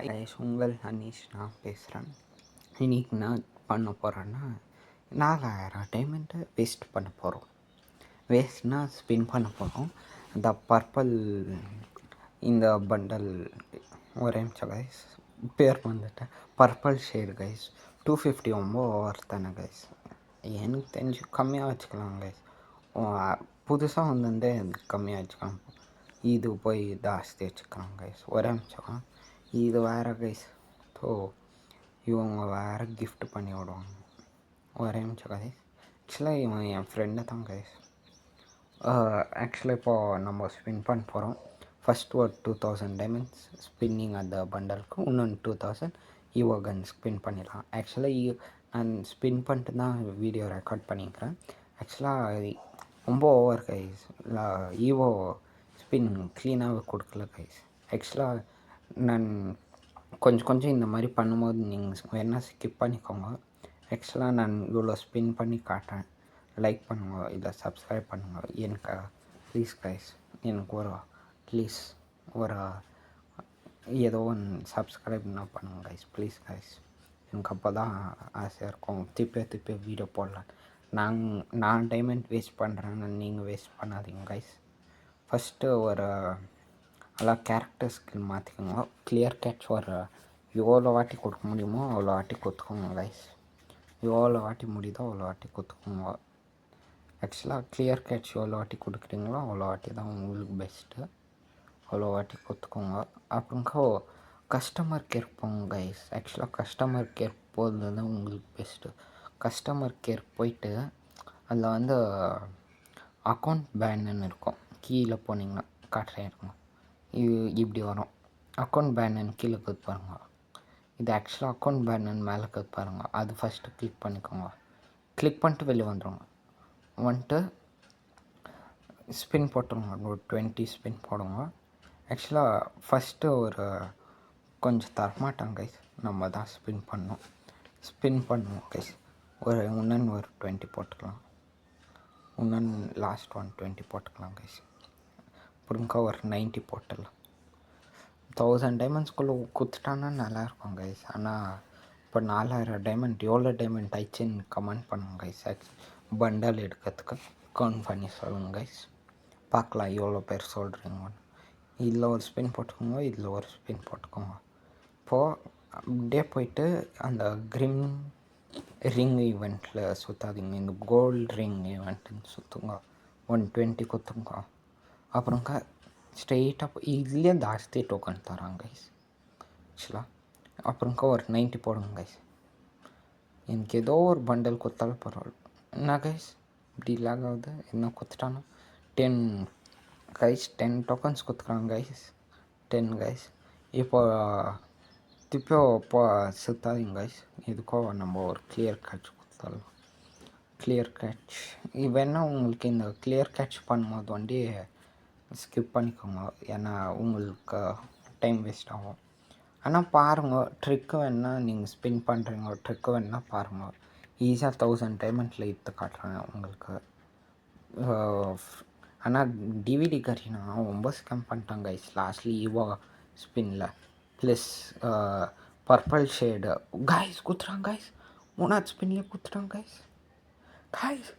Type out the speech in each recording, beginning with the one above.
Guys உங்கள் அனீஷ் நான் பேசுகிறேன். இன்றைக்கி நான் பண்ண போகிறேன்னா 4000 டைமண்ட்டை வேஸ்ட் பண்ண போகிறோம். வேஸ்ட்னா ஸ்பின் பண்ண போகிறோம். இந்த பர்பிள் இந்த பண்டல் ஒரே நிமிஷம் கைஸ், பேர் வந்துட்டேன். பர்பிள் ஷேடு கைஸ் 250 ரொம்ப ஓவர் தானே கைஸ். எனக்கு தெரிஞ்சு கம்மியாக வச்சுக்கலாம் கைஸ். புதுசாக வந்து கம்மியாக வச்சுக்கலாம். இது போய் ஜாஸ்தி வச்சுக்கலாம் கைஸ். ஒரே நிமிஷம். இது வேறு கைஸ். ஸோ இவங்க வேறு கிஃப்ட் பண்ணி விடுவாங்க. ஒரே நிமிஷம் கைஸ். ஆக்சுவலாக இவன் என் ஃப்ரெண்டு தான் கைஸ். ஆக்சுவலாக இப்போது நம்ம ஸ்பின் பண்ண போகிறோம். ஃபஸ்ட் ஒரு 2000 டைமண்ட்ஸ் ஸ்பின்னிங் அந்த பண்டலுக்கு, இன்னொன்று 2000 ஈவோ கன் ஸ்பின் பண்ணிடலாம். ஆக்சுவலாக நான் ஸ்பின் பண்ணிட்டு தான் வீடியோ ரெக்கார்ட் பண்ணிக்கிறேன். ஆக்சுவலாக ரொம்ப ஓவர் கைஸ். ஈவோ ஸ்பின் க்ளீனாகவே கொடுக்கல கைஸ். ஆக்சுவலாக நான் கொஞ்சம் இந்த மாதிரி பண்ணும்போது நீங்கள் வேணால் ஸ்கிப் பண்ணிக்கோங்க. ஆக்சுவலாக நான் இவ்வளோ ஸ்பின் பண்ணி காட்டுறேன். லைக் பண்ணுங்க, இல்லை சப்ஸ்கிரைப் பண்ணுங்கள். எனக்கு ப்ளீஸ் கைஸ், எனக்கு ஒரு ப்ளீஸ் ஒரு ஏதோ ஒன்று சப்ஸ்கிரைப்னா பண்ணுங்க கைஸ், ப்ளீஸ் கைஸ். எனக்கு அப்போ தான் ஆசையாக இருக்கும் திருப்பி வீடியோ போடலாம். நான் டைமண்ட் வேஸ்ட் பண்ணுறேன்னு நீங்கள் வேஸ்ட் பண்ணாதீங்க கைஸ். ஃபஸ்ட்டு ஒரு எல்லாம் கேரக்டர் ஸ்கில் மாற்றிக்கோங்க. கிளியர் கேட்ச் ஒரு எவ்வளோ வாட்டி கொடுக்க முடியுமோ அவ்வளோ வாட்டி கொடுத்துக்கோங்க கைஸ். எவ்வளோ வாட்டி முடியுதோ அவ்வளோ வாட்டி கொடுத்துக்கோங்க. ஆக்சுவலாக கிளியர் கேட்ச் எவ்வளோ வாட்டி கொடுக்குறீங்களோ அவ்வளோ வாட்டி தான் உங்களுக்கு பெஸ்ட்டு. அவ்வளோ வாட்டி கொடுத்துக்கோங்க. அப்புறம்க்கா கஸ்டமர் கேர் போங்க கைஸ். ஆக்சுவலாக கஸ்டமர் கேர் போகிறது தான் உங்களுக்கு பெஸ்ட்டு. கஸ்டமர் கேர் போயிட்டு அதில் வந்து அக்கௌண்ட் பேனுன்னு இருக்கும். கீழே போனீங்கன்னா காட்டுறேன் இருக்கும். இப்படி வரும். அக்கௌண்ட் பேனுன்னு கீழே கற்று பாருங்கள். இது ஆக்சுவலாக அக்கௌண்ட் பேனுன்னு மேலே கற்று பாருங்கள். அது ஃபஸ்ட்டு கிளிக் பண்ணிக்கோங்க. கிளிக் பண்ணிட்டு வெளியே வந்துடுங்க. வந்துட்டு ஸ்பின் போட்டுருங்க. ஒரு 20 ஸ்பின் போடுங்க. ஆக்சுவலாக ஃபஸ்ட்டு ஒரு கொஞ்சம் தரமாட்டாங்க கைஸ். நம்ம தான் ஸ்பின் பண்ணோம். ஸ்பின் பண்ணுவோம் கைஸ். இன்னொன்று ஒரு 20 போட்டுக்கலாம். இன்னொன்று லாஸ்ட் 20 போட்டுக்கலாம் கைஸ். அப்புறம்க்கா ஒரு 90 போட்டுடலாம். 1000 டைமண்ட்ஸ்குள்ளே கொடுத்துட்டான்னா நல்லாயிருக்கும் கைஸ். ஆனால் இப்போ 4000 டைமண்ட் எவ்வளோ டைமண்ட் ஆயிடுச்சுன்னு கமெண்ட் பண்ணுங்க கைஸ். பண்டல் எடுக்கிறதுக்கு கவுண்ட் பண்ணி சொல்லுங்கள் கைஸ். பார்க்கலாம் எவ்வளோ பேர் சொல்கிறீங்கன்னு. இதில் ஒரு ஸ்பின் போட்டுக்கோங்க, இதில் ஒரு ஸ்பின் போட்டுக்கோங்க. இப்போது அப்படியே போயிட்டு அந்த க்ரிம் ரிங் ஈவெண்ட்டில் சுற்றாதீங்க. இந்த கோல்டு ரிங் ஈவெண்ட்டுன்னு சுற்றுங்க. 120 கொடுத்துங்க. அப்புறம்க்கா ஸ்ட்ரெயிட்டாக இதுலேயே ஜாஸ்தி டோக்கன் தராங்க கைஸ் ஆக்சுவலாக. அப்புறம்க்கா ஒரு 90 போடுங்க கைஸ். எனக்கு ஏதோ ஒரு பண்டல் கொடுத்தாலும் பரவாயில்ல. என்ன கைஸ் இப்படி லாக் ஆகுது? என்ன கொடுத்துட்டானோ 10 கைஸ், 10 டோக்கன்ஸ் கொடுத்துருக்காங்க கைஸ். 10 கைஸ். இப்போ இப்போ சுத்தாதீங்க கைஸ். இதுக்கோ நம்ம ஒரு கிளியர் கேட்ச் கொடுத்தாலும். கிளியர் கேட்ச் வேணா உங்களுக்கு இந்த கிளியர் கேட்ச் பண்ணும்போது வண்டி ஸ்கிப் பண்ணிக்கோங்க. ஏன்னா உங்களுக்கு டைம் வேஸ்ட் ஆகும். ஆனால் பாருங்கள், ட்ரிக்கு வேணா நீங்கள் ஸ்பின் பண்ணுறீங்க, ட்ரிக்கு வேணா பாருங்கள். ஈஸியாக 1000 டைமண்ட்டில் இட்டு காட்டுறேன் உங்களுக்கு. ஆனால் டிவிடி கறினா ரொம்ப ஸ்கேம் பண்ணிட்டாங்க கைஸ் லாஸ்ட்லி ஈவோ ஸ்பின்னில். ப்ளஸ் பர்பிள் ஷேடு கைஸ் குத்துறாங்க கைஸ். 3 ஸ்பின்லேயே குத்துட்டாங்க guys. Guys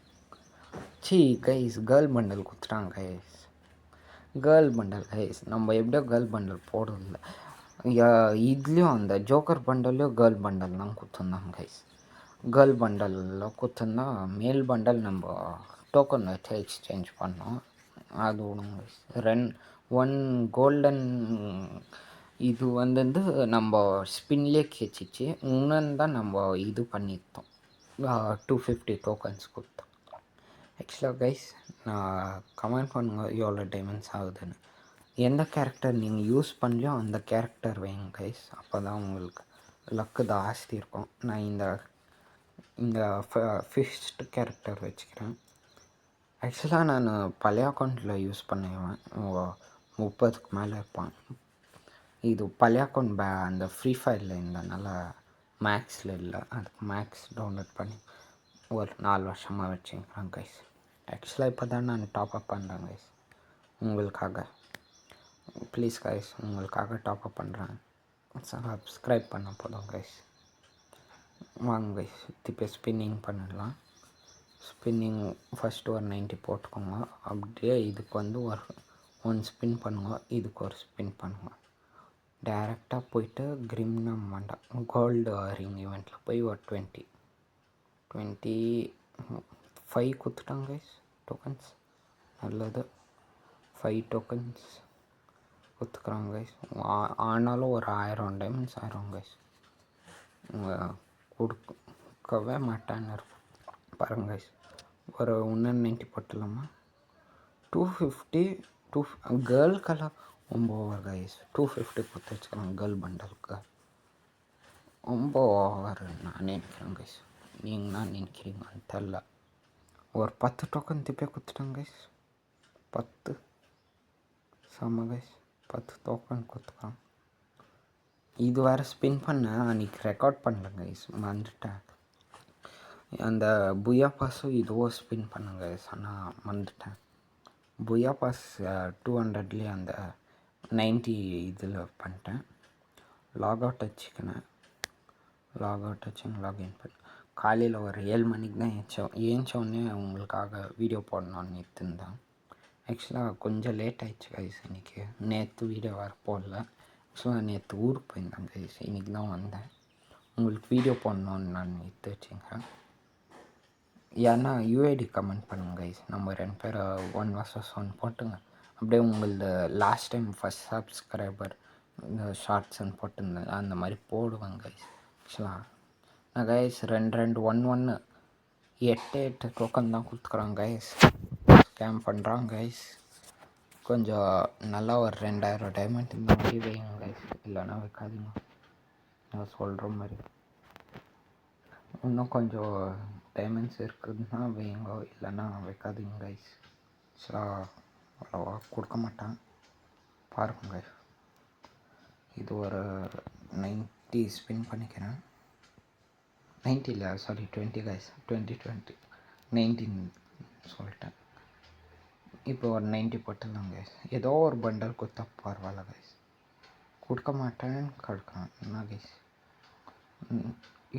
guys girl bundle குத்துட்டாங்க கைஸ். Girl bundle guys. நம்ம எப்படியோ கேர்ள் பண்டல் போடுறதில்ல. இதுலேயும் அந்த ஜோக்கர் பண்டல்லையும் கேர்ள் பண்டல் தான் குத்துருந்தாங்க கைஸ். கேர்ள் பண்டலில் குத்துருந்தா மேல் பண்டல் நம்ம டோக்கன் வச்சு எக்ஸ்சேஞ்ச் பண்ணோம். அது விடுங்க. 1 கோல்டன் இது வந்து நம்ம ஸ்பின்லேயே கேச்சிச்சு. இன்னொன்று தான் நம்ம இது பண்ணிட்டோம். 250 டோக்கன்ஸ் கொடுத்தோம். ஆக்சுவலாக கைஸ் நான் கமெண்ட் பண்ணுங்கள் எவ்வளோ டைமண்ட்ஸ் ஆகுதுன்னு. எந்த கேரக்டர் நீங்கள் யூஸ் பண்ணலையோ அந்த கேரக்டர் வைங்க கைஸ். அப்போ தான் உங்களுக்கு லக்கு ஜாஸ்தி இருக்கும். நான் இந்த ஃபிஃப்த் கேரக்டர் வச்சுக்கிறேன். ஆக்சுவலாக நான் பழைய அக்கௌண்ட்டில் யூஸ் பண்ணுவேன். 30க்கு மேலே இருப்பான். இது பழைய அக்கௌண்ட் அந்த ஃப்ரீ ஃபயரில் இருந்தனால மேக்ஸில் இல்லை. அதுக்கு மேக்ஸ் டவுன்லோட் பண்ணி ஒரு 4 வருஷமாக வச்சுக்கிறேன் கைஸ். ஆக்சுவலாக இப்போ தான் நான் டாப்அப் பண்ணுறேன் கைஸ் உங்களுக்காக. ப்ளீஸ் கைஸ், உங்களுக்காக டாப்அப் பண்ணுறேன். சப்ஸ்கிரைப் பண்ண போதும் கைஸ். வாங்க கைஸ் இப்போ ஸ்பின்னிங் பண்ணிடலாம். ஸ்பின்னிங் ஃபஸ்ட்டு ஒரு 90 போட்டுக்கோங்க. அப்படியே இதுக்கு வந்து ஒரு 1 ஸ்பின் பண்ணுங்க, இதுக்கு ஒரு ஸ்பின் பண்ணுங்க. டேரெக்டாக போயிட்டு கிரிம்னம் வேண்டாம், கோல்டு ரிங் ஈவெண்ட்டில் போய் ஒரு 25 கொடுத்துட்டாங்க கைஸ் டோக்கன்ஸ். நல்லது, 5 டோக்கன்ஸ் கொடுத்துக்குறாங்க கைஸ். ஆனாலும் ஒரு 1000 டைமண்ட்ஸ் ஆயிரும் கைஸ். கொடுக்கவே மாட்டான்னு இருக்கும் பாருங்க கைஸ். ஒரு 190 போட்டுடலாமா? 250 கேர்ளுக்கெல்லாம் ரொம்ப ஓவர் கைஸ். 250 கொடுத்து வச்சுக்கலாம் கேர்ள் பண்டலுக்கு. ரொம்ப ஓவர் நான் நினைக்கிறேன் கைஸ். நீங்கள் நான் நினைக்கிறீங்கன்னு தெரில. ஒரு 10 டோக்கன் திருப்பி கொடுத்துட்டாங்க கைஸ். 10 செம்ம கைஸ். 10 டோக்கன் கொடுத்துக்கலாம். இது வேறு ஸ்பின் பண்ண அன்றைக்கி ரெக்கார்ட் பண்ணல கைஸ், மறந்துட்டேன். அந்த புயா பாஸும் இதுவும் ஸ்பின் பண்ணுங்க கைஸ், ஆனால் மறந்துட்டேன். புயா பாஸ் 200லேயே அந்த 90 இதில் பண்ணிட்டேன். Log out வச்சுக்கினேன். லாகின் பண்ணேன். காலையில் ஒரு 7 மணிக்கு தான் ஏஞ்சோடனே உங்களுக்காக வீடியோ போடணும்னு எடுத்துருந்தேன். ஆக்சுவலாக கொஞ்சம் லேட் ஆகிடுச்சு கைஸ் இன்றைக்கி. நேற்று வீடியோ வர போடல. ஆக்சுவலாக நேற்று ஊருக்கு போயிருந்தேன் கைஸ், இன்றைக்கி தான் வந்தேன். உங்களுக்கு வீடியோ போடணுன்னு நான் எடுத்து வச்சுக்கிறேன். ஏன்னா யூஐடி கமெண்ட் பண்ணுங்க கைஸ். நம்ம 2 பேர் 1 vs 1 போட்டுங்க. அப்படியே உங்களது லாஸ்ட் டைம் ஃபஸ்ட் சப்ஸ்கிரைபர் இந்த ஷார்ட்ஸ்ன்னு போட்டுருந்தேன், அந்த மாதிரி போடுவேங்க கைஸ். ஆக்சுவலாக நான் கைஸ் 2 1 8 டோக்கன் தான் கொடுத்துக்குறாங்க கைஸ். ஸ்கேம் பண்ணுறாங்க கைஸ். கொஞ்சம் நல்லா ஒரு 2000 டைமண்ட் இந்த மாதிரி வைங்க கைஸ், இல்லைன்னா வைக்காதீங்க. நான் சொல்கிற மாதிரி இன்னும் கொஞ்சம் டைமண்ட்ஸ் இருக்குதுன்னா வைங்க, இல்லைன்னா வைக்காதீங்க கைஸ். அவ்வளோவா கொடுக்க மாட்டேன் பாருங்க கைஸ். இது ஒரு 90 ஸ்பின் பண்ணிக்கிறேன். 90 இல்லை, சாரி 20 கைஸ். 19 சொல்லிட்டேன். இப்போ ஒரு 90 போட்டுடலாம் கைஸ். ஏதோ ஒரு பண்டல் கொடுத்தா பரவாயில்ல கைஸ். கொடுக்க மாட்டேன்னு கிடக்கான் என்ன கைஸ்.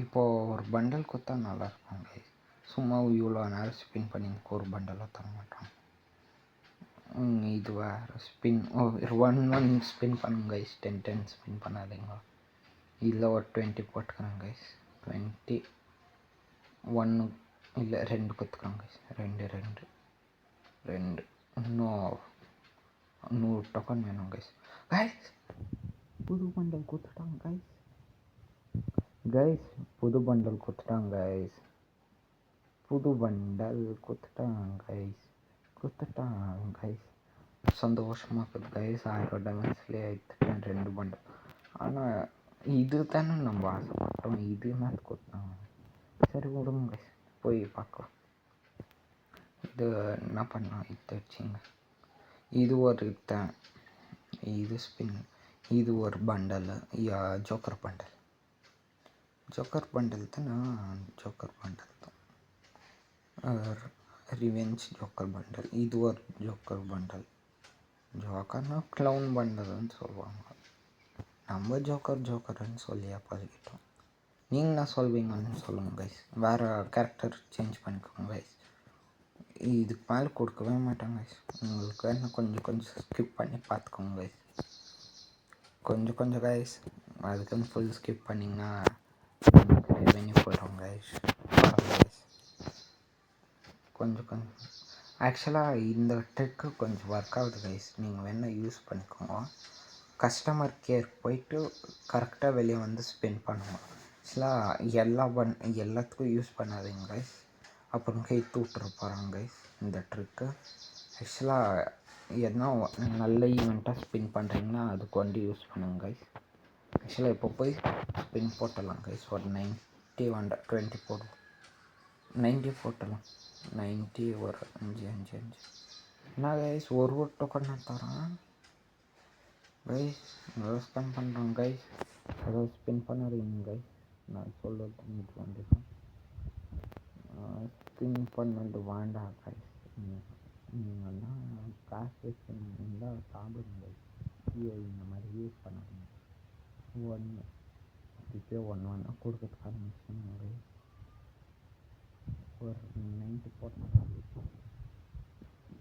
இப்போது ஒரு பண்டல் கொடுத்தா நல்லாயிருக்கும் கைஸ். சும்மா இவ்வளோ நேரம் ஸ்பின் பண்ணி ஒரு பண்டலாக தர மாட்டான். இது வேறு ஸ்பின் 1 ஸ்பின் பண்ணுங்க கைஸ். 10 ஸ்பின் பண்ணாதீங்க. இதில் ஒரு 20 போட்டுக்கிறேன் கைஸ். 20 1 இல்லை 2 கொடுத்துக்கிறேன் கைஸ். 2 இன்னும் 100 டோக்கன் வேணும் கைஸ். புது பண்டல் கொடுத்துட்டாங்க கைஸ். புது பண்டல் கொடுத்துட்டாங்க கைஸ். சந்தோஷமாக இருக்குது கைஸ். 1000 டைமண்ட்ஸ்லேயே எடுத்துட்டேன் 2 பண்டல். ஆனால் இது தானே நம்ம ஆசைப்பட்டோம், இது மாதிரி கொடுத்தாங்க. சரி விடுங்க கைஸ், போய் பார்க்கலாம். இது என்ன பண்ணலாம், இது வச்சுங்க. இது ஒரு இது ஸ்பின். இது ஒரு bundle, joker bundle. Joker bundle தான் ரிவெஞ்ச் ஜோக்கர் பண்டல். இது ஒரு ஜோக்கர் பண்டல். ஜோக்கர்னா க்ளவுன் பண்டல்னு சொல்லுவாங்க. நம்ம ஜோக்கர்னு சொல்லி பழகிட்டோம். நீங்கள் என்ன சொல்வீங்கன்னு சொல்லுங்கள் கைஸ். வேறு கேரக்டர் சேஞ்ச் பண்ணிக்கோங்க கைஸ். இதுக்கு மேலே கொடுக்கவே மாட்டாங்க கைஸ். உங்களுக்கு என்ன கொஞ்சம் ஸ்கிப் பண்ணி பார்த்துக்கோங்க கைஸ். கொஞ்சம் கைஸ். அதுக்குன்னு ஃபுல் ஸ்கிப் பண்ணிங்கன்னா ரெவென்யூ போயிடும் கைஸ். கொஞ்சம் ஆக்சுவலாக இந்த ட்ரிக்கு கொஞ்சம் ஒர்க் ஆகுது கைஸ். நீங்கள் வேணால் யூஸ் பண்ணிக்கோங்க. கஸ்டமர் கேர் போயிட்டு கரெக்டாக வெளியே வந்து ஸ்பெண்ட் பண்ணுவோம். ஆக்சுவலாக எல்லாத்துக்கும் யூஸ் பண்ணாதீங்க கைஸ். அப்புறம் கை தூட்டுற போகிறாங்க கைஸ் இந்த ட்ரிக்கு. ஆக்சுவலாக எதனா நல்ல ஈவெண்ட்டாக ஸ்பின் பண்ணுறீங்கன்னா அதுக்கு வந்து யூஸ் பண்ணுங்க கைஸ். ஆக்சுவலாக இப்போ போய் ஸ்பின் போட்டலாம் கைஸ். ஒரு 90 20 போடுவோம். 90 போட்டலாம். 90 ஒரு 5 என்ன கைஸ், ஒரு டோக்கன் நான் தரேன் கைஸ். ஸ்பெண்ட் பண்ணுறோம் கைஸ். ஏதாவது ஸ்பின் பண்ணாதீங்க கைஸ். நான் சொல்கிறது இது வந்து ஸ்பின் பண்ணது வேண்டாம் கைஸ். நீங்கள்லாம் காசு வச்சுருந்தா சாப்பிடுங்க கைஸ். இந்த மாதிரி யூஸ் பண்ணாதீங்க. ஒன்று இப்போயே ஒன்று கொடுக்கறதுக்கு ஆரம்பிச்சுன்னா ஒரு 90 போட்டேன்.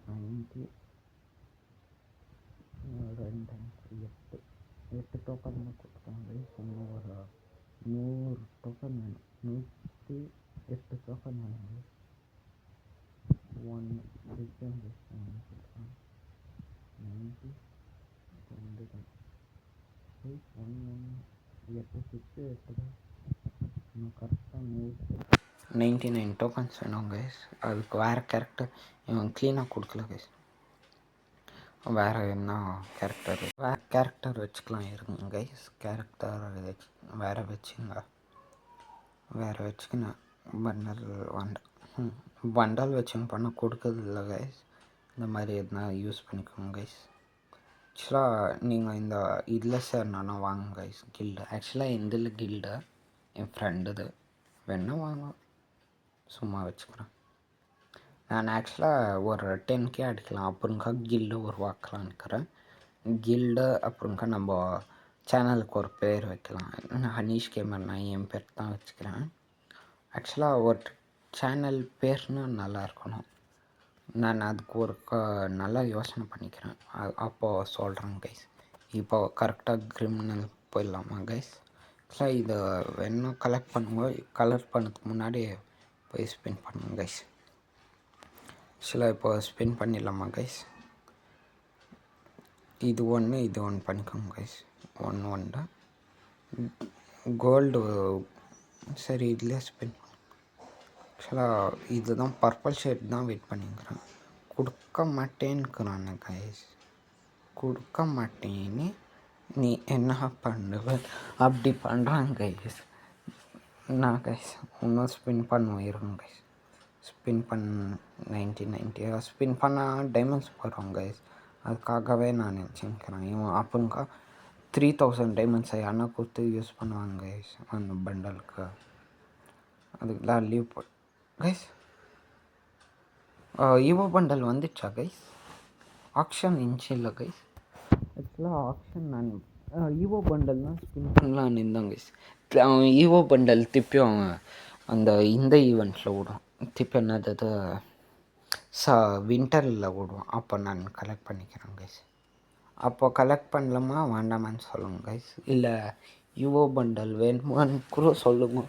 90 2 8 டோக்கன் தான் கொடுத்தாங்க. இன்னும் ஒரு 100 டோக்கன் வேணும். 108 டோக்கன் வேணும். ஒன்று ரிட்டர்ன் கொடுத்தாங்க. 90 2 தான் 8 தான் இன்னும் கரெக்டாக 99 டோக்கன்ஸ் வேணும் கைஸ். அதுக்கு வேறு கேரக்டர் இவன் க்ளீனாக கொடுக்கல கைஸ். வேறு என்ன கேரக்டர் வச்சுக்கலாம் இருங்க கைஸ். கேரக்டர் வேறு வச்சுக்கின்னு பண்டல் வச்சுன்னு பண்ண கொடுக்குறது இல்லை கைஸ். இந்த மாதிரி எதுனா யூஸ் பண்ணிக்கோங்க கைஸ். ஆக்சுவலாக நீங்கள் இந்த இதில் சேர்னா வாங்க கைஸ் கில்டு. ஆக்சுவலாக இந்த கில்டு என் ஃப்ரெண்டுது வேணால் வாங்க, சும்மா வச்சுக்கிறேன். நான் ஆக்சுவலாக ஒரு 10K அடிக்கலாம் அப்புறம்க்கா கில்டு உருவாக்கலான்னு இருக்கிறேன். கில்டு அப்புறம்க்கா நம்ம சேனலுக்கு ஒரு பேர் வைக்கலாம். ஹனீஷ் கேமர் நான் என் பேர் தான் வச்சுக்கிறேன். ஆக்சுவலாக ஒரு சேனல் பேர்னு நல்லா இருக்கணும். நான் அதுக்கு ஒரு நல்லா யோசனை பண்ணிக்கிறேன். அப்போது சொல்கிறேன் கைஸ். இப்போ கரெக்டாக கிரிமினல் போயிடலாமா கைஸ்? ஆக்சுவலாக இதை வேணும் கலெக்ட் பண்ணதுக்கு முன்னாடி போய் ஸ்பின் பண்ணுங்க கைஸ். ஆக்சுவலாக இப்போ ஸ்பின் பண்ணிடலாமா கைஸ்? இது ஒன்று பண்ணிக்கோங்க கைஸ். ஒன்று கோல்டு. சரி இதில் ஸ்பின். ஆக்சுவலாக இதுதான் பர்பிள் ஷேட் தான் வெயிட் பண்ணிக்கிறேன். கொடுக்க மாட்டேன்னுக்குறானு கைஸ். கொடுக்க மாட்டேன்னு நீ என்ன பண்ணுவ? அப்படி பண்ணுறாங்க கைஸ். நான் கைஸ் இன்னும் ஸ்பின் பண்ணுவோம் இருங்க கைஸ். ஸ்பின் 90 ஸ்பின் பண்ணால் டைமண்ட்ஸ் போடுறோம் கைஸ். அதுக்காகவே நான் நினச்சிக்கிறேன். இவன் அப்போங்கா 3000 டைமண்ட்ஸை யாருன்னா கொடுத்து யூஸ் பண்ணுவாங்க கைஸ் அந்த பண்டலுக்கு. அதுக்கெலாம் லீவ் போட் கைஸ். ஈவோ பண்டல் வந்துச்சா கைஸ்? ஆக்ஷன் இன்ச்சு இல்லை கைஸ். ஆக்சுவலாக ஆக்ஷன் நான் ஈவோ பண்டல் தான் ஸ்பின் பண்ணலான்னு இருந்தேன் கைஸ். ஈவோ பண்டல் திருப்பி அவன் அந்த இந்த ஈவெண்ட்டில் விடும். திருப்பி என்னது வின்டரில் விடுவான். அப்போ நான் கலெக்ட் பண்ணிக்கிறேன் கைஸ். அப்போ கலெக்ட் பண்ணலாமா வேண்டாமான்னு சொல்லுங்கள் கைஸ். இல்லை ஈவோ பண்டல் வேணுமான்னு கூட சொல்லுங்க.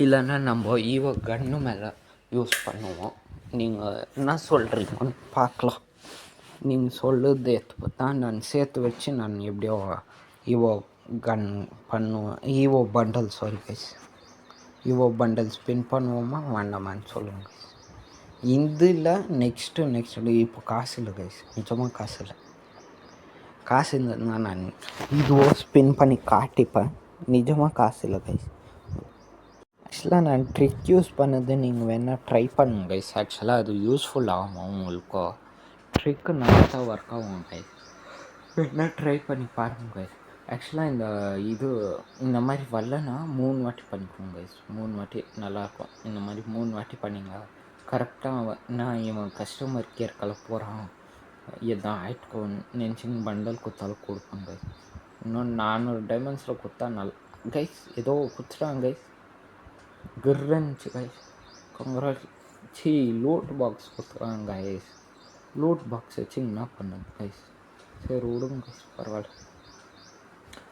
இல்லைன்னா நம்ம ஈவோ கன்னு மேலே யூஸ் பண்ணுவோம். நீங்கள் என்ன சொல்கிறீங்கன்னு பார்க்கலாம். நீங்கள் சொல்லுறது எடுத்து தான் நான் சேர்த்து வச்சு நான் எப்படியோ ஈவோ கன் பண்ணுவேன். ஈவோ பண்டல் கைஸ். ஈவோ பண்டல் ஸ்பின் பண்ணுவோமா வேண்டாமான்னு சொல்லுங்கள். இதில் நெக்ஸ்ட்டு இப்போ காசு இல்லை கைஸ். நிஜமாக காசு இல்லை. காசு இருந்ததுன்னா நான் இதுவோ ஸ்பின் பண்ணி காட்டிப்பேன். நிஜமாக காசு இல்லை கைஸ். ஆக்சுவலாக நான் ட்ரிக் யூஸ் பண்ணது நீங்கள் வேணால் ட்ரை பண்ணுங்க கைஸ். ஆக்சுவலாக அது யூஸ்ஃபுல் ஆகும் உங்களுக்கு. ட்ரிக்கு நல்லா தான் ஒர்க் ஆகும் கைஸ். வேணால் ட்ரை பண்ணி பாருங்க கைஸ். ஆக்சுவலாக இந்த மாதிரி வரலன்னா 3 வாட்டி பண்ணிக்கோங்க கைஸ். 3 வாட்டி நல்லாயிருக்கும். இந்த மாதிரி 3 வாட்டி பண்ணிங்க கரெக்டாக. நான் இவன் கஸ்டமர் கேர்க்கெல்லாம் போகிறான் இதுதான் ஆயிட்டுக்கோன்னு நினச்சிங்க பண்டல் கொடுத்தாலும் கொடுப்பாங்க கைஸ். இன்னும் 400 டைமண்ட்ஸில் கொடுத்தா நல்லா கைஸ். ஏதோ கொடுத்துட்டாங்க கைஸ். கிர்ரன்ச்சு கைஸ். கங்க்ராட்சி லூட் பாக்ஸ் கொடுத்துருக்காங்க கைஸ். லூட் பாக்ஸ் வச்சு என்ன பண்ணுங்க கைஸ். சரி விடுங்க கைஸ், பரவாயில்ல.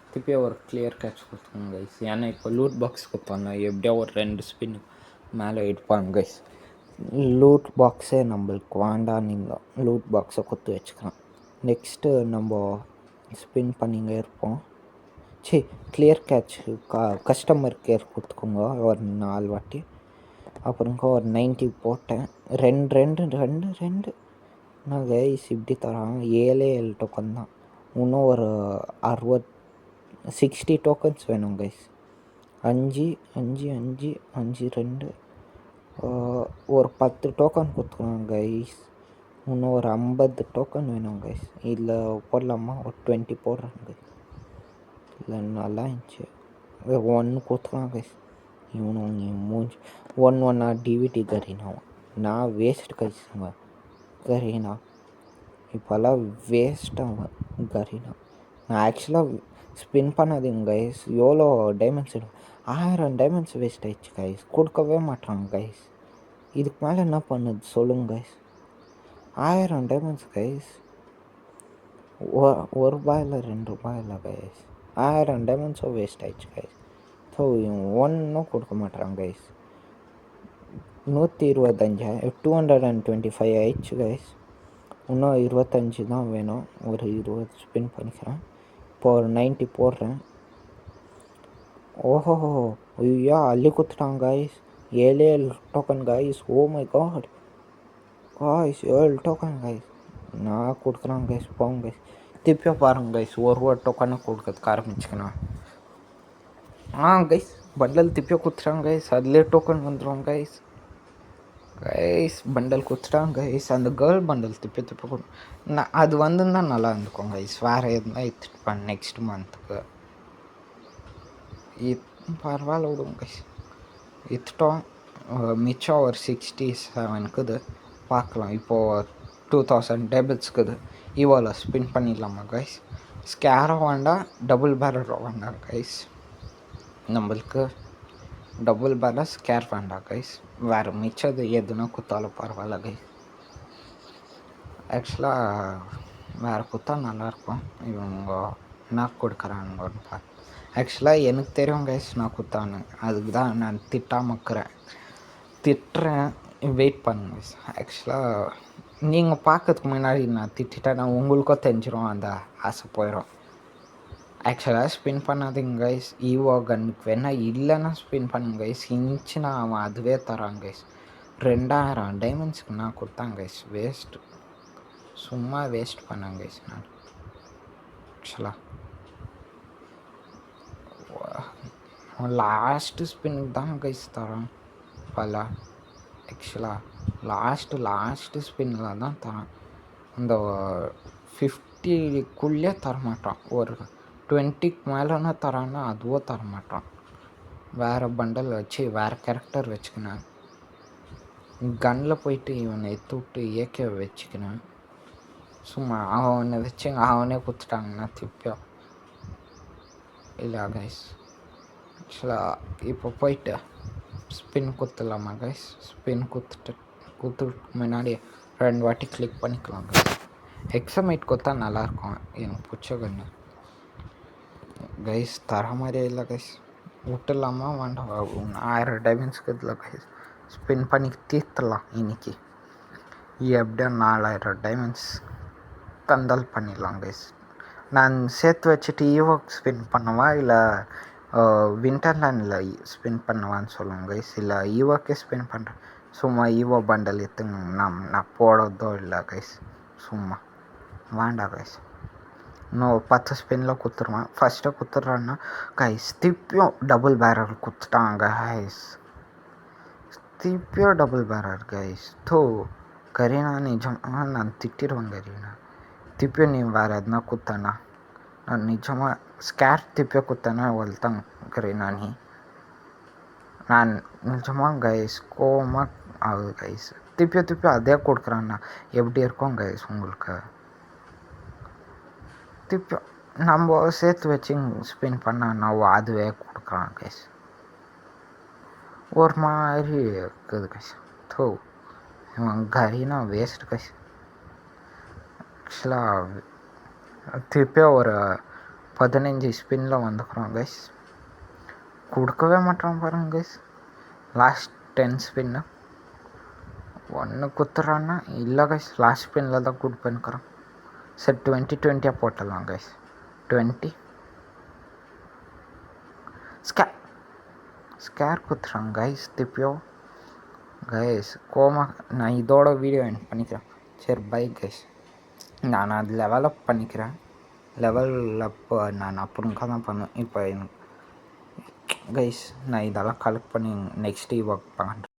திருப்பியே ஒரு கிளியர் கேட்ச் கொடுத்துருங்க கைஸ். ஏன்னா இப்போ லூட் பாக்ஸ் கொடுத்தாங்க எப்படியா ஒரு 2 ஸ்பின் மேலே எடுப்பாங்க கைஸ். லூட் பாக்ஸே நம்மளுக்கு வேண்டான்னு இருந்தோம். லூட் பாக்ஸை கொடுத்து வச்சுக்கலாம். நெக்ஸ்ட்டு நம்ம ஸ்பின் பண்ணிங்க இருப்போம். கிளியர் கேட்ச் கஸ்டமர் கேர் கொடுத்துக்கோங்க ஒரு 4 வாட்டி. அப்புறங்க ஒரு 90 போட்டேன். 2 நான் கைஸ் இப்படி தரான் 7 டோக்கன் தான். இன்னும் ஒரு 60 டோக்கன்ஸ் வேணும் கைஸ். 5 2 ஒரு 10 டோக்கன் கொடுத்துருவாங்க கைஸ். இன்னும் ஒரு 50 டோக்கன் வேணும் கைஸ். இதில் போடலாமா? ஒரு 20 போடுறேன் கைஸ். இல்லை நல்லா இருந்துச்சு. 1 கொடுத்துக்கலாம் கைஸ். இவனு மூஞ்சி 1 டிவிடி கரீனாவும் நான் வேஸ்ட் கைஸுங்க. கரீனா இப்போல்லாம் வேஸ்ட்டாக கரீனா. நான் ஆக்சுவலாக ஸ்பின் பண்ணாதீங்க கைஸ். எவ்வளோ டைமண்ட்ஸ் 1000 டைமண்ட்ஸ் வேஸ்ட் ஆயிடுச்சு கைஸ். கொடுக்கவே மாட்டாங்க கைஸ். இதுக்கு மேலே என்ன பண்ணுது சொல்லுங்க கைஸ். 1000 diamonds guys. ஒரு ரூபாயில் 2 ரூபாயில் கைஸ் 1000 டைமண்ட்ஸும் வேஸ்ட் ஆயிடுச்சு கைஸ். ஸோ ஒன்றும் கொடுக்க மாட்டாங்க கைஸ். 125 225 ஆயிடுச்சு கைஸ். இன்னும் 25 தான் வேணும். ஒரு 20 ஸ்பின் பண்ணிக்கிறேன். இப்போ ஒரு 90 போடுறேன். ஓஹோ ஐயா அள்ளி கொடுத்துட்டாங்க guys. 7 token guys. Oh my god guys 7 token guys. நான் கொடுக்குறேன் கைஸ். போங்க கைஸ். திருப்பியும் பாருங்க கைஸ். ஒரு டோக்கனை கொடுக்கறதுக்கு ஆரம்பிச்சுக்கணும். கைஸ் பண்டல் திருப்பியும் கொடுத்துட்டாங்க கைஸ். அதுலேயே டோக்கன் வந்துடும் கைஸ். கைஸ் பண்டல் கொடுத்துட்டாங்க கைஸ். அந்த கேர்ள் பண்டல் திருப்பி நான் அது வந்துருந்தா நல்லா இருந்துக்கும் கைஸ். வேறு எதுனா எடுத்துட்டு நெக்ஸ்ட் மந்த்துக்கு பரவாயில்ல விடுங்க கைஸ். எடுத்துட்டோம். மிச்சம் ஒரு 67 பார்க்கலாம். இப்போது 2000 டேபிள்ஸ்க்குது. இவ்வளோ ஸ்பின் பண்ணிடலாமா கைஸ். ஸ்கேரோ வேண்டாம், டபுள் பேரரோ வேண்டாம் கைஸ். நம்மளுக்கு டபுள் பேரர் ஸ்கேர் வேண்டாம் கைஸ். வேறு மிச்சது எதுனா குத்தாலும் பரவாயில்ல கைஸ். ஆக்சுவலாக வேறு குத்தா நல்லாயிருக்கும். இவங்க என்ன கொடுக்குறாங்கன்னு பார்த்து. ஆக்சுவலாக எனக்கு தெரியும் கைஸ் நான் குத்தானு. அதுக்கு தான் நான் திட்டாமக்கிறேன். திட்டுறேன், வெயிட் பண்ணுங்க கைஸ். ஆக்சுவலாக நீங்கள் பார்க்கறதுக்கு முன்னாடி நான் திட்டேன் நான் உங்களுக்கும் தெரிஞ்சிடும். அந்த ஆசை போயிடும். ஆக்சுவலாக ஸ்பின் பண்ணாதீங்க கைஸ். ஈவோ கன்னுக்கு வேணால் இல்லைன்னா ஸ்பின் பண்ணுங்க கைஸ். இருந்துச்சுன்னா அவன் அதுவே தரான் கைஸ். 2000 டைமண்ட்ஸ்க்கு நான் கொடுத்தாங்க கைஸ். வேஸ்ட்டு, சும்மா வேஸ்ட் பண்ணாங்க கைஸ். நான் ஆக்சுவலாக லாஸ்ட்டு ஸ்பின்னுக்கு தான் கைஸ் தரான் பல. ஆக்சுவலாக லாஸ்ட்டு ஸ்பின்னில் தான் தரான். இந்த 50க்குள்ளே தரமாட்டான். ஒரு 20க்கு மேலேனா தரான்னா அதுவும் தரமாட்டான். வேறு பண்டல் வச்சு வேறு கேரக்டர் வச்சுக்கினேன். கன்னில் போயிட்டு இவனை எடுத்து விட்டு ஏகே வச்சுக்கினேன். சும்மா அவனை வச்சு அவனே கொடுத்துட்டாங்கன்னா திருப்பியும் இல்லை கைஸ். ஆக்சுவலாக இப்போ போயிட்டு ஸ்பின் குத்துலாமா கைஸ். ஸ்பின் குத்துட்டு முன்னாடி 2 வாட்டி கிளிக் பண்ணிக்கலாம் கைஸ். எக்ஸமைட் கொடுத்தா நல்லாயிருக்கும். எனக்கு பிடிச்ச கன்று கைஸ். தர மாதிரியே இல்லை கைஸ். விட்டுலாமா வேண்டாம். 1000 டைமண்ட்ஸ்க்கு இதில் கைஸ் ஸ்பின் பண்ணி தீர்த்துடலாம் இன்றைக்கி. எப்படியோ 4000 டைமண்ட்ஸ் தந்தால் பண்ணிடலாம் கைஸ். நான் சேர்த்து வச்சுட்டு ஈவோக் ஸ்பின் பண்ணவா இல்லை விண்டர்லேண்டில் ஸ்பின் பண்ணுவான்னு சொல்லுங்கள் கைஸ். இல்லை ஈவோக்கே ஸ்பின் பண்ணுறேன். சும்மா ஈவோ பண்டல் எடுத்துங்க. நான் போடுறதோ இல்லை கைஸ். சும்மா வேண்டாம் கைஸ். இன்னும் 10 ஸ்பின்னில் குத்துருவேன். ஃபஸ்ட்டு குத்துட்றான்னா கைஸ் திருப்பியும் டபுள் பேரர் குத்துட்டாங்க கைஸ். திருப்பியும் டபுள் பேரர் கைஸ். கரீனா நிஜமாக நான் திட்டிடுவேன் கரீனா. திருப்பியும் நீ வேறு எதுனா குத்தானா நான் நிஜமாக ஸ்கேர் திருப்பியும் குத்தானா தான் கரீனா நீ. நான் நிஜமாக கைஸ் கோவமாக ஆகுது கைஸ். திருப்பியும் அதே கொடுக்குறான்னா எப்படி இருக்கும் கைஸ் உங்களுக்கு. திருப்பியும் நம்ம சேர்த்து வச்சு ஸ்பின் பண்ணான்னா அதுவே கொடுக்குறான் கைஸ். ஒரு மாதிரி இருக்குது கைஸ். இவன் கரீனா வேஸ்ட் கைஸ். ஆக்சுவலாக திருப்பியும் ஒரு 15 ஸ்பின்னில் வந்துக்கிறோம் கைஸ். கொடுக்கவே மாட்டான் பாருங்க கைஸ். லாஸ்ட் 10 ஸ்பின்னு ஒன்று குத்துறான்னா இல்லை கைஸ். லாஸ்ட் ஸ்பின்னில் தான் கொடுப்பேன்னுக்குறான். சரி 20 போட்டுடலாம் கைஸ். 20 ஸ்கேர் குத்துறான் கைஸ். திருப்பியும் கைஸ் நான் இதோட வீடியோ எண்ட் பண்ணிக்கிறேன். சரி பை கைஸ். நான் அது லெவலப் பண்ணிக்கிறேன். லெவல் அப்போ நான் அப்புறம் தான் பண்ணுவேன். இப்போ கைஸ் நான் இதெல்லாம் கலெக்ட் பண்ணி நெக்ஸ்ட் ஒர்க் பண்ணுறேன்.